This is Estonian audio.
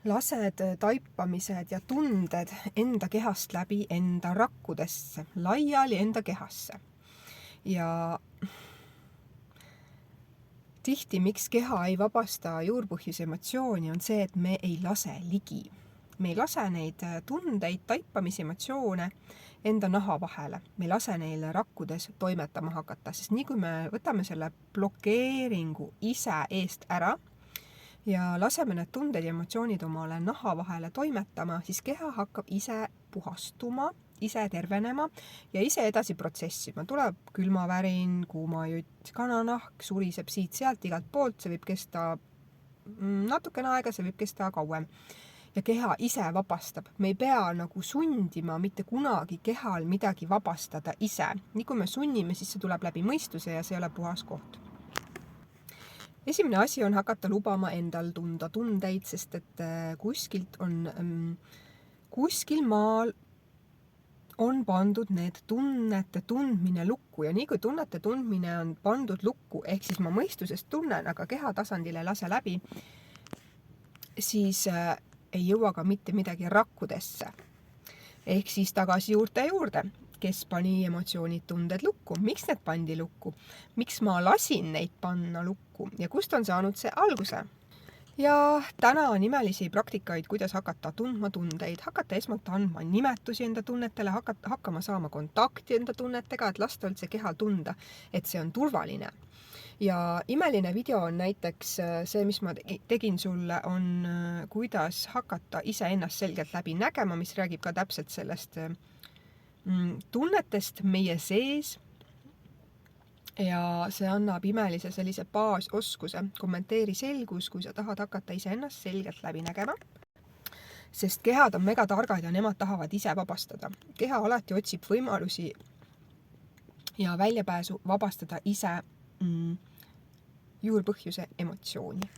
lased taipamised ja tunded enda kehast läbi enda rakkudesse, laiali enda kehasse. Ja tihti, miks keha ei vabasta juurpõhjuse emotsiooni, on see, et me ei lase ligi. Me ei lase neid tundeid, taipamisemotsioone enda naha vahele. Me ei lase neil rakkudes toimetama hakata, sest nii kui me võtame selle blokeeringu ise eest ära ja laseme need tunded ja emotsioonid omale naha vahele toimetama, siis keha hakkab ise puhastuma, ise tervenema ja ise edasi protsessima. Tuleb külmavärin, kuumajutt, kananahk, suriseb siit-sealt igalt poolt, see võib kesta natukene aega, see võib kesta kauem. Ja keha ise vabastab. Me ei pea nagu sundima mitte kunagi kehal midagi vabastada ise. Nii kui me sunnime, siis see tuleb läbi mõistuse ja see ei ole puhas koht. Esimene asi on hakata lubama endal tunda tundeid, sest et kuskil maal on pandud need tunnete tundmine lukku ja nii kui tunnete tundmine on pandud lukku, ehk siis ma mõistusest tunnen, aga keha tasandil ei lase läbi, siis ei jõua ka mitte midagi rakkudesse. Ehk siis tagasi juurde, kes pani emotsioonid, tunded lukku, miks need pandi lukku, miks ma lasin neid panna lukku ja kust on saanud see alguse. Ja täna on imelisi praktikaid, kuidas hakata tundma tundeid, hakata esmalt andma nimetusi enda tunnetele, hakkama saama kontakti enda tunnetega, et lasta üldse kehal tunda, et see on turvaline. Ja imeline video on näiteks see, mis ma tegin sulle, on kuidas hakata ise ennast selgelt läbi nägema, mis räägib ka täpselt sellest tunnetest meie sees. Ja see annab imelise sellise baasoskuse, kommenteeri selgus, kui sa tahad hakata ise ennast selgelt läbi nägema. Sest kehad on megatargad ja nemad tahavad ise vabastada. Keha alati otsib võimalusi ja väljapääsu vabastada ise juurpõhjuse emotsiooni.